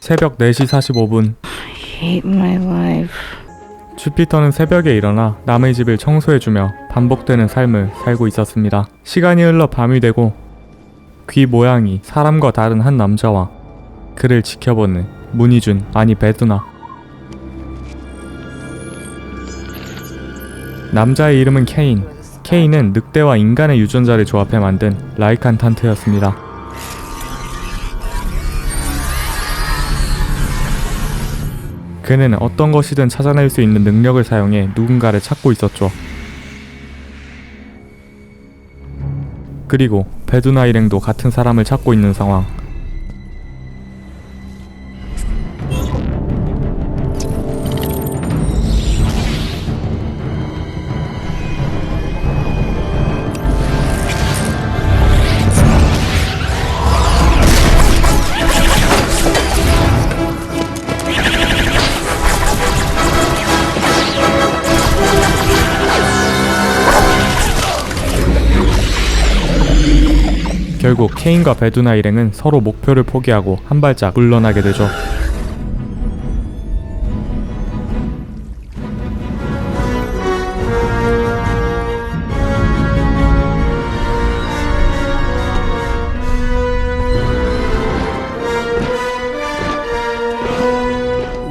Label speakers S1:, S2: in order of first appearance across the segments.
S1: 새벽 4시 45분.
S2: hate my life.
S1: 주피터는 새벽에 일어나 남의 집을 청소해주며 반복되는 삶을 살고 있었습니다. 시간이 흘러 밤이 되고 귀 모양이 사람과 다른 한 남자와 그를 지켜보는 문희준, 아니 배두나. 남자의 이름은 케인. 케인은 늑대와 인간의 유전자를 조합해 만든 라이칸탄트였습니다. 그는 어떤 것이든 찾아낼 수 있는 능력을 사용해 누군가를 찾고 있었죠. 그리고 배두나 일행도 같은 사람을 찾고 있는 상황. 결국 케인과 배두나 일행은 서로 목표를 포기하고 한 발짝 물러나게 되죠.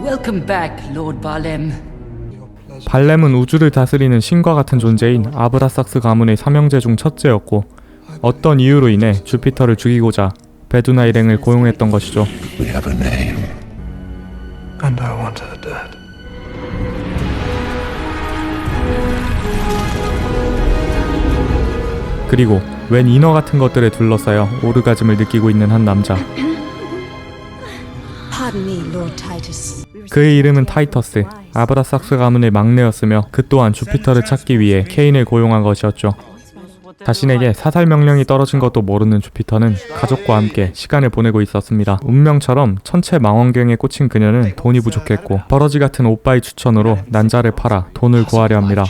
S3: Welcome back, Lord Barlem.
S1: 발렘은 우주를 다스리는 신과 같은 존재인 아브라삭스 가문의 삼형제 중 첫째였고 어떤 이유로 인해 주피터를 죽이고자 배두나 일행을 고용했던 것이죠.
S4: We have a name, and I want her dead.
S1: 그리고 웬 인어 같은 것들에 둘러싸여 오르가즘을 느끼고 있는 한 남자.
S5: Pardon me, Lord Titus.
S1: 그의 이름은 타이터스. 아브라삭스 가문의 막내였으며 그 또한 주피터를 찾기 위해 케인을 고용한 것이었죠. 자신에게 사살 명령이 떨어진 것도 모르는 주피터는 가족과 함께 시간을 보내고 있었습니다. 운명처럼 천체 망원경에 꽂힌 그녀는 돈이 부족했고 버러지 같은 오빠의 추천으로 난자를 팔아 돈을 구하려 합니다.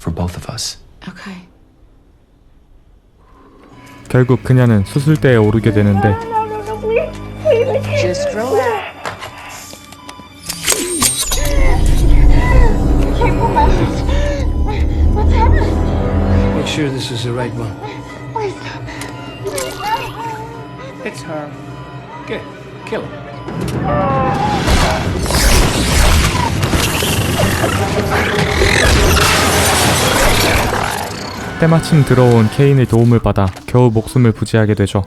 S4: For both of us.
S5: Okay.
S1: 결국 그녀는 수술대에 오르게 되는데
S5: Just relax.
S2: What's happening?
S6: Make sure this is the right one.
S2: Please.
S6: It's her. Good. Kill him.
S1: 때마침 들어온 케인의 도움을 받아 겨우 목숨을 부지하게 되죠.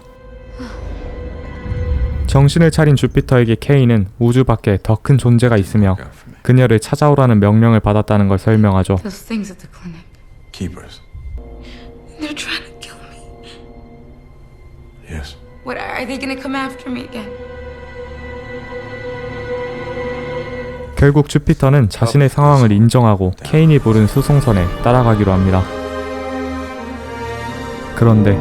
S1: 정신을 차린 주피터에게 케인은 우주 밖에 더 큰 존재가 있으며 그녀를 찾아오라는 명령을 받았다는 걸 설명하죠.
S3: Those things at the clinic.
S4: Keepers.
S3: They're trying to kill me.
S4: Yes.
S3: What, are they gonna come after me again?
S1: 결국 주피터는 자신의 상황을 인정하고 케인이 부른 수송선에 따라가기로 합니다. 그런데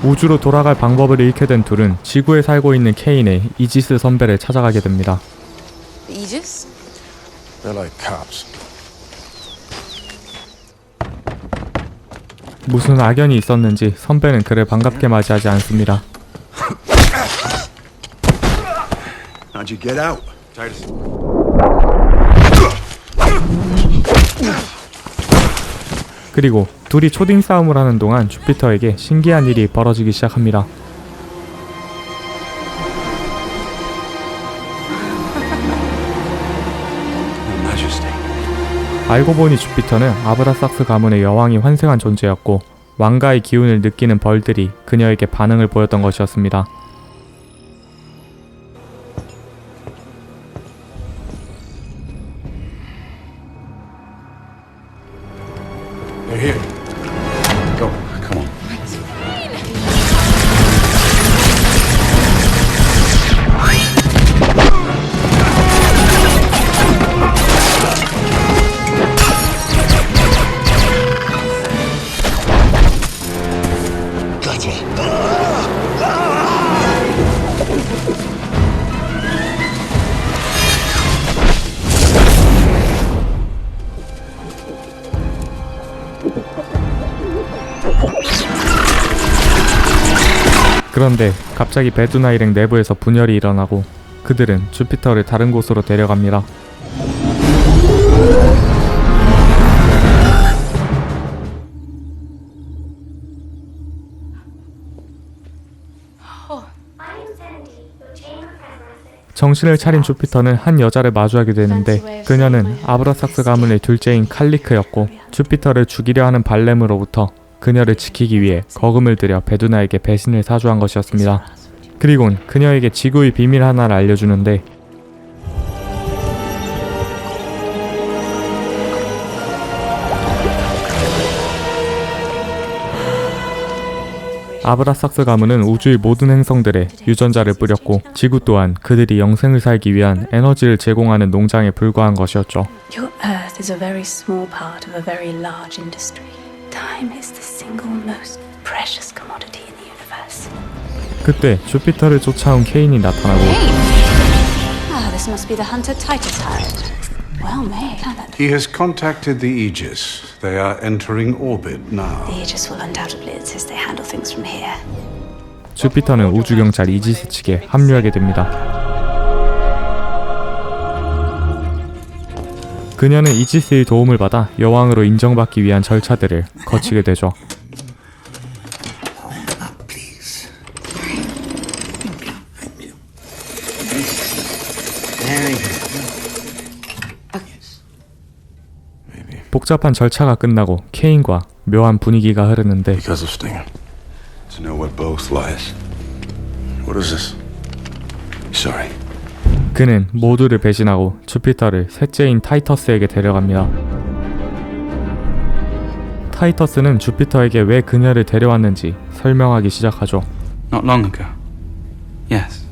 S1: 우주로 돌아갈 방법을 잃게 된 둘은 지구에 살고 있는 케인의 이지스 선배를 찾아가게 됩니다.
S5: Aegis?
S4: They're like cops.
S1: 무슨 악연이 있었는지 선배는 그를 반갑게 맞이하지 않습니다.
S4: How'd you get out? Titus.
S1: 그리고 둘이 초딩 싸움을 하는 동안 주피터에게 신기한 일이 벌어지기 시작합니다. 알고 보니 주피터는 아브라삭스 가문의 여왕이 환생한 존재였고 왕가의 기운을 느끼는 벌들이 그녀에게 반응을 보였던 것이었습니다.
S4: They're here. Go. Come on.
S1: 그런데 갑자기 배두나 일행 내부에서 분열이 일어나고 그들은 주피터를 다른 곳으로 데려갑니다. 정신을 차린 주피터는 한 여자를 마주하게 되는데 그녀는 아브라삭스 가문의 둘째인 칼리크였고 주피터를 죽이려 하는 발렘으로부터 그녀를 지키기 위해 거금을 들여 배두나에게 배신을 사주한 것이었습니다. 그리곤 그녀에게 지구의 비밀 하나를 알려주는데 아브라삭스 가문은 우주의 모든 행성들에 유전자를 뿌렸고 지구 또한 그들이 영생을 살기 위한 에너지를 제공하는 농장에 불과한 것이었죠.
S5: Your Earth is a very small part of a very large industry. Time is the single most precious commodity in the universe.
S1: 그때 주피터를 쫓아온 케인이 나타나고
S5: Ah, this must be the hunter Titus hired. Well made.
S4: He has contacted the Aegis. They are entering orbit now.
S5: The Aegis will undoubtedly insist they handle things from here.
S1: 주피터는 우주경찰 이지스 측에 합류하게 됩니다. 그녀는 이지스의 도움을 받아 여왕으로 인정받기 위한 절차들을 거치게 되죠. 복잡한 절차가 끝나고 케인과 묘한 분위기가 흐르는데
S4: Because of Stinger. To know what both lies. What is this? Sorry.
S1: 그는 모두를 배신하고 주피터를 셋째인 타이터스에게 데려갑니다. 타이터스는 주피터에게 왜 그녀를 데려왔는지 설명하기 시작하죠.
S7: Not long ago. Yes.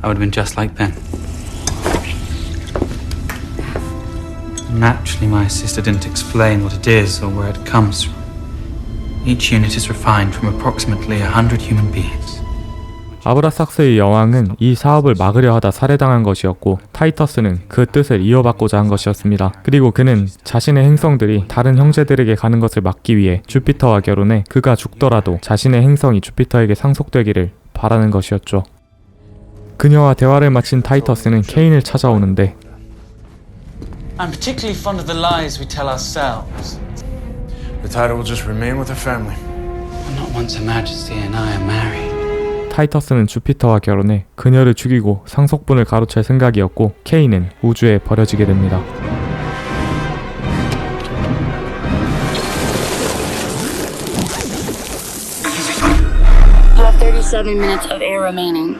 S7: I would have been just like them. Naturally, my sister didn't explain what it is or where it comes from. Each unit is refined from approximately 100 human beings.
S1: 아브라삭스의 여왕은 이 사업을 막으려 하다 살해당한 것이었고 타이터스는 그 뜻을 이어받고자 한 것이었습니다. 그리고 그는 자신의 행성들이 다른 형제들에게 가는 것을 막기 위해 주피터와 결혼해 그가 죽더라도 자신의 행성이 주피터에게 상속되기를 바라는 것이었죠. 그녀와 대화를 마친 타이터스는 케인을 찾아오는데
S8: I'm particularly fond of the lies we tell ourselves.
S4: The title will just remain with her family.
S7: Not once Her Majesty and I are married.
S1: 타이터스는 주피터와 결혼해 그녀를 죽이고 상속분을 가로챌 생각이었고 케인은 우주에 버려지게 됩니다.
S2: You have 37 minutes of air remaining.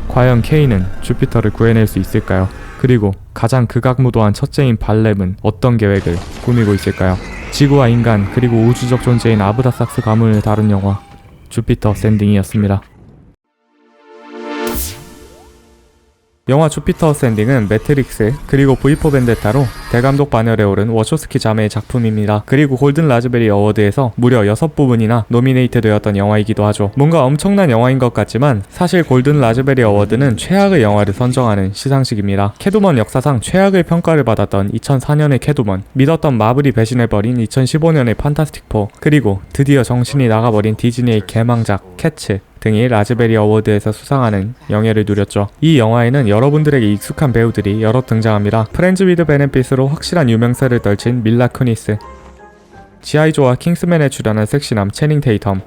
S1: 과연 케인은 주피터를 구해낼 수 있을까요? 그리고 가장 극악무도한 첫째인 발렘은 어떤 계획을 꾸미고 있을까요? 지구와 인간 그리고 우주적 존재인 아브라삭스 가문을 다룬 영화 주피터어센딩이었습니다. 영화 주피터어센딩은 매트릭스 그리고 V4 벤데타로 대감독 반열에 오른 워쇼스키 자매의 작품입니다. 그리고 골든 라즈베리 어워드에서 무려 6부분이나 노미네이트 되었던 영화이기도 하죠. 뭔가 엄청난 영화인 것 같지만 사실 골든 라즈베리 어워드는 최악의 영화를 선정하는 시상식입니다. 캐두먼 역사상 최악의 평가를 받았던 2004년의 캐두먼, 믿었던 마블이 배신해버린 2015년의 판타스틱 4, 그리고 드디어 정신이 나가버린 디즈니의 개망작 캐츠 등이 라즈베리 어워드에서 수상하는 영예를 누렸죠. 이 영화에는 여러분들에게 익숙한 배우들이 여럿 등장합니다. 프렌즈 위드 베네핏으로 확실한 유명세를 떨친 밀라 쿠니스, 지아이조와 킹스맨에 출연한 섹시남 채닝 테이텀,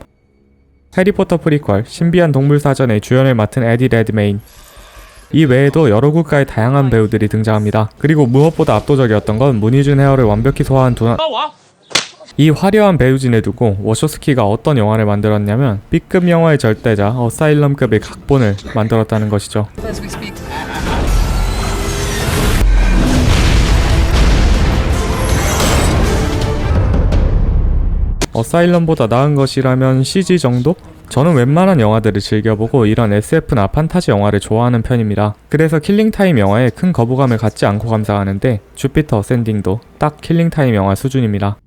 S1: 해리포터 프리퀄 신비한 동물 사전의 주연을 맡은 에디 레드메인, 이 외에도 여러 국가의 다양한 배우들이 등장합니다. 그리고 무엇보다 압도적이었던 건 문희준 헤어를 완벽히 소화한 이 화려한 배우진을 두고 워쇼스키가 어떤 영화를 만들었냐면 B급 영화의 절대자 어사일럼급의 각본을 만들었다는 것이죠. 어사일럼보다 나은 것이라면 CG 정도? 저는 웬만한 영화들을 즐겨보고 이런 SF나 판타지 영화를 좋아하는 편입니다. 그래서 킬링타임 영화에 큰 거부감을 갖지 않고 감상하는데 주피터어센딩도 딱 킬링타임 영화 수준입니다.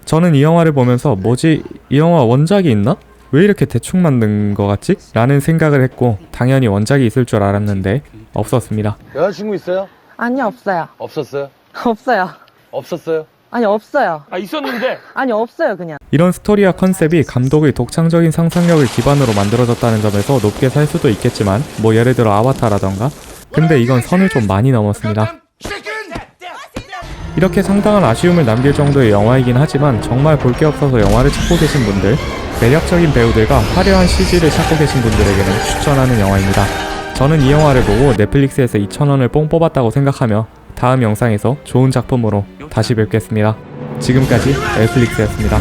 S1: 저는 이 영화를 보면서 뭐지? 이 영화 원작이 있나? 왜 이렇게 대충 만든 거 같지? 라는 생각을 했고 당연히 원작이 있을 줄 알았는데 없었습니다.
S9: 여자친구 있어요?
S10: 아니요, 없어요.
S9: 없었어요?
S10: 없어요.
S9: 없었어요?
S10: 아니, 없어요.
S9: 아, 있었는데?
S10: 아니, 없어요, 그냥.
S1: 이런 스토리와 컨셉이 감독의 독창적인 상상력을 기반으로 만들어졌다는 점에서 높게 살 수도 있겠지만 뭐 예를 들어 아바타라던가? 근데 이건 선을 좀 많이 넘었습니다. 이렇게 상당한 아쉬움을 남길 정도의 영화이긴 하지만 정말 볼 게 없어서 영화를 찾고 계신 분들, 매력적인 배우들과 화려한 CG를 찾고 계신 분들에게는 추천하는 영화입니다. 저는 이 영화를 보고 넷플릭스에서 2,000원을 뽕 뽑았다고 생각하며 다음 영상에서 좋은 작품으로 다시 뵙겠습니다. 지금까지 엘플릭스였습니다.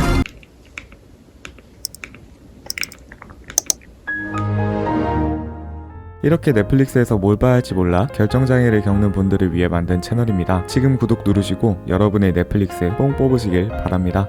S1: 이렇게 넷플릭스에서 뭘 봐야 할지 몰라 결정장애를 겪는 분들을 위해 만든 채널입니다. 지금 구독 누르시고 여러분의 넷플릭스에 뽕 뽑으시길 바랍니다.